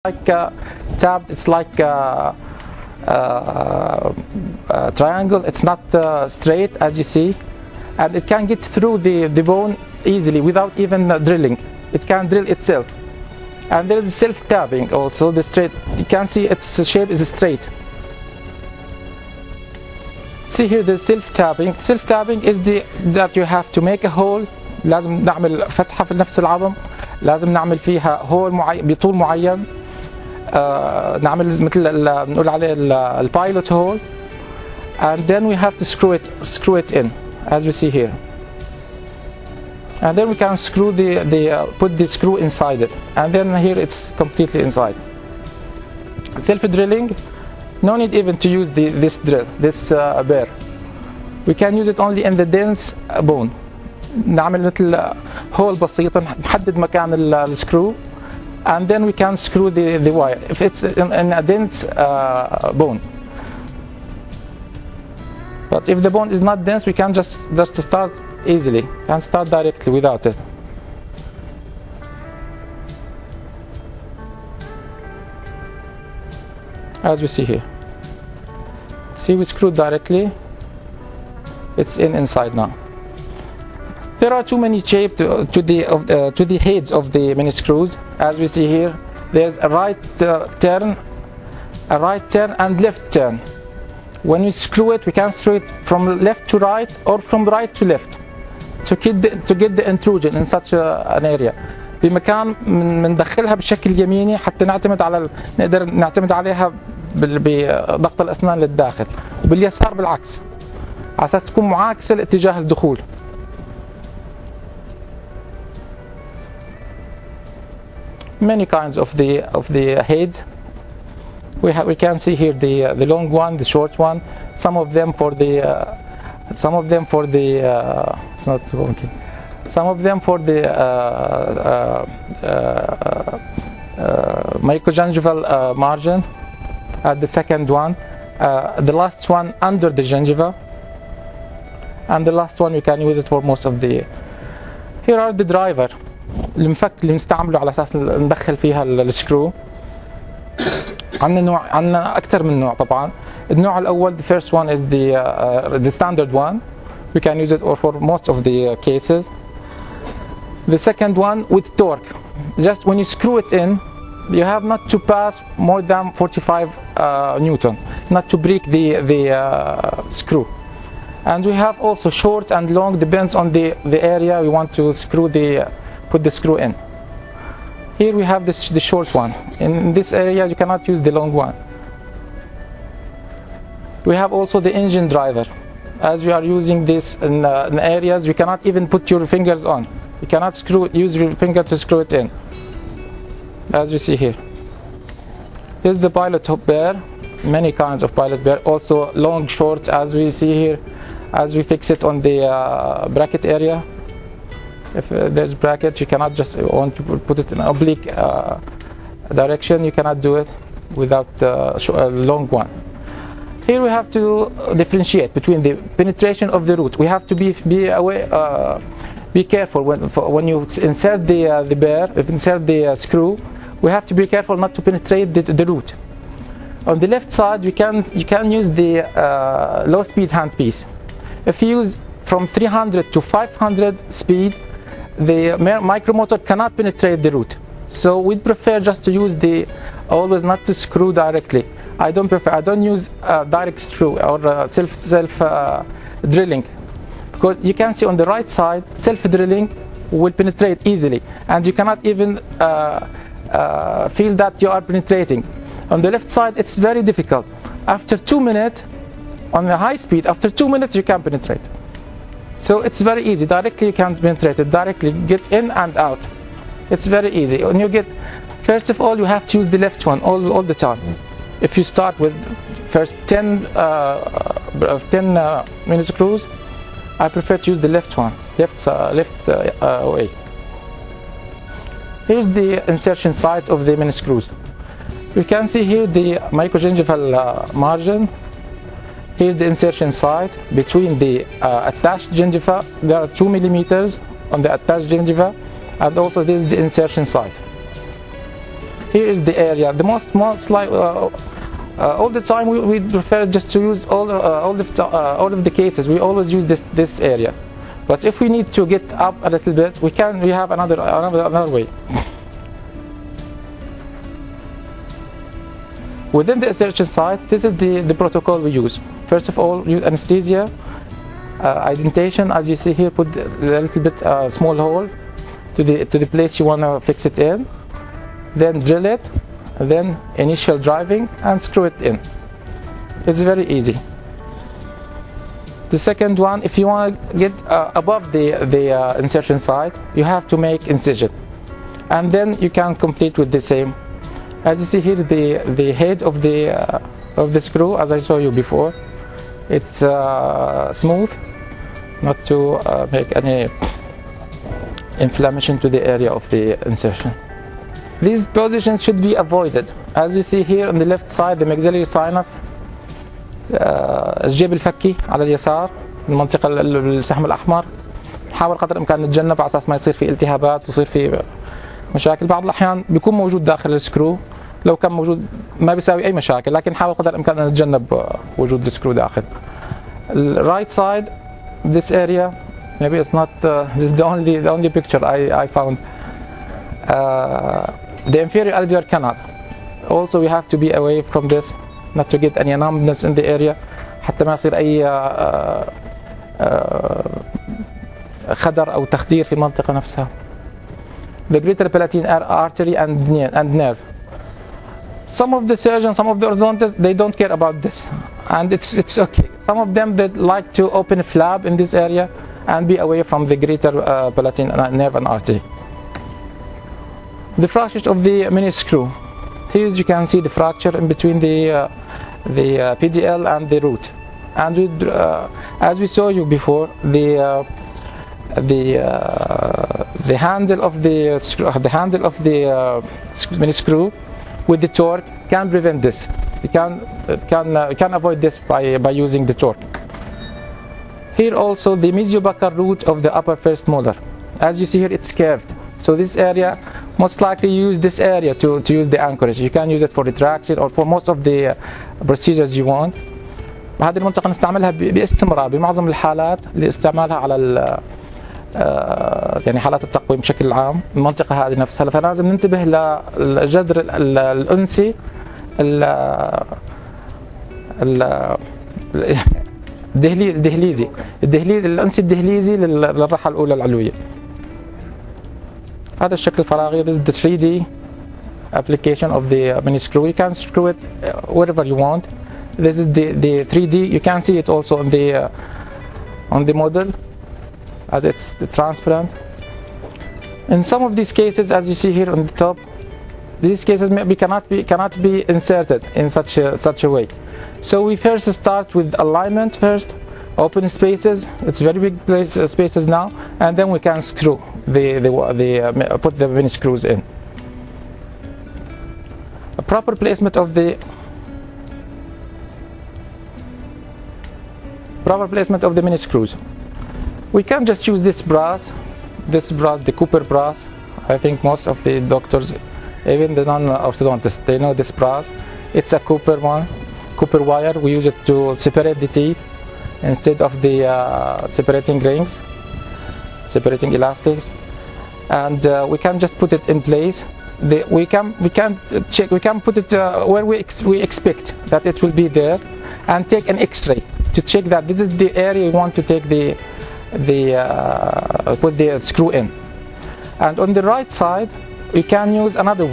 like tabbed, it's like triangle. It's not straight as you see, and it can get through the bone easily without even drilling. It can drill itself. And there is self-tabbing also. The straight, you can see its shape is straight. See here the self-tabbing. Self-tabbing is that you have to make a hole. لازم نعمل فتحة في نفس العظم. لازم نعمل فيها هول بطول معين. نعمل مثل بنقول عليه البايلوت هول. And then we have to screw it in, as we see here. And then we can screw put the screw inside it, and then here it's completely inside. Self-drilling, no need even to use this drill, this bear. We can use it only in the dense bone. نعمل مثل هول بسيط نحدد مكان السكرو, and then we can screw the wire if it's in a dense bone. But if the bone is not dense, we can just start easily, can start directly without it. As we see here. See, we screwed directly. It's inside now. There are too many shapes to the heads of the mini screws. As we see here, there's a right turn and left turn. When we screw it, we can screw it from left to right or from right to left to get the intrusion in such an area. بمكان بندخلها بشكل يميني حتى نقدر نعتمد عليها بضغط الأسنان للداخل، وباليسار بالعكس على أساس تكون معاكسة لاتجاه الدخول. Many kinds of the heads. We can see here the long one, the short one. Some of them for the it's not working. Some of them for the microgingival margin. The second one, the last one under the gingiva, and the last one we can use it for most of the. Here are the driver. المفك اللي نستعمله على اساس ندخل فيها السكرو. عندنا اكثر من نوع طبعا. النوع الاول, the first one is the standard one. We can use it for most of the cases. The second one with torque. Just when you screw it in, you have not to pass more than 45 Newton, not to break the screw. And we have also short and long, depends on the area we want to put the screw in. Here we have the short one. In this area you cannot use the long one. We have also the engine driver. As we are using this in areas you cannot even put your fingers on. You cannot use your finger to screw it in. As you see here. Here's the pilot bear. Many kinds of pilot bear. Also long, short, as we see here. As we fix it on the bracket area. If there's bracket, you cannot just want to put it in an oblique direction. You cannot do it without a long one. Here we have to differentiate between the penetration of the root. We have to be careful when you insert the bear, insert the screw. We have to be careful not to penetrate the root. On the left side, you can use the low-speed handpiece. If you use from 300 to 500 speed, the micromotor cannot penetrate the root. So we'd prefer just to use always not to screw directly. I don't use direct screw or self drilling, because you can see on the right side self drilling will penetrate easily, and you cannot even feel that you are penetrating. On the left side it's very difficult. After 2 minutes on the high speed, after 2 minutes you can penetrate. So it's very easy. Directly you can penetrate it. Directly get in and out. It's very easy. When you get, first of all, you have to use the left one all the time. If you start with first 10 mini screws, I prefer to use the left one, left way. Here's the insertion site of the mini screws. You can see here the microgingival margin. Here's the insertion site between the attached gingiva. There are 2 millimeters on the attached gingiva, and also this is the insertion site. Here is the area. The most like all the time we prefer just to use all of the cases. We always use this area. But if we need to get up a little bit, we have another way. Within the insertion site, this is the protocol we use. First of all, use anesthesia, indentation, as you see here, put a little bit small hole to the place you want to fix it in. Then drill it, then initial driving and screw it in. It's very easy. The second one, if you want to get above the insertion site, you have to make incision, and then you can complete with the same. As you see here, the head of the screw, as I showed you before, it's smooth, not to make any inflammation to the area of the insertion. These positions should be avoided. As you see here on the left side, the maxillary sinus, الجيب الفكي على اليسار، المنطقة السحم الأحمر. نحاول قدر الإمكان نتجنب على أساس ما يصير في التهابات ويصير في مشاكل. بعض الأحيان بيكون موجود داخل السكرو، لو كان موجود ما بيساوي أي مشاكل، لكن نحاول قدر الإمكان أن نتجنب وجود السكرو داخل. Right side, this area, maybe it's not. This is the only picture I found. The inferior alveolar canal. Also, we have to be away from this, not to get any numbness in the area, حتى ما يصير أي خدر أو تخدير في المنطقة نفسها. The greater palatine artery and nerve. Some of the surgeons, some of the orthodontists, they don't care about this, and it's okay. Some of them they like to open a flap in this area and be away from the greater palatine nerve and artery. The fracture of the mini screw. Here you can see the fracture in between the PDL and the root. And as we saw you before, the handle of the mini screw with the torque can prevent this. You can avoid this by using the torque. Here also the mesiobuccal root of the upper first molar. As you see here, it's curved. So this area, most likely use this area to use the anchorage. You can use it for retraction or for most of the procedures you want. هذه المنطقة نستعملها باستمرار بمعظم الحالات لاستعمالها على يعني حالات التقويم بشكل عام. المنطقة هذه نفسها، فلازم ننتبه للجذر الأنسي الدهليزي الأنسي الدهليزي للراحة الأولى العلوية. هذا الشكل الفراغي. This is the 3D application of the mini screw. You can screw it wherever you want. This is the 3D. You can see it also on the model, as it's transparent. In some of these cases, as you see here on the top, these cases maybe cannot be inserted in such a way. So we first start with alignment first, open spaces. It's very big spaces now, and then we can screw put the mini screws in. A proper placement of the mini screws. We can just use this brass, the Cooper brass. I think most of the doctors, even the non-orthodontists, they know this brass. It's a Cooper one, Cooper wire. We use it to separate the teeth instead of the separating rings, separating elastics, and we can just put it in place. We can put it where we expect that it will be there, and take an X-ray to check that this is the area you want to take put the screw in. And on the right side, we can use another way.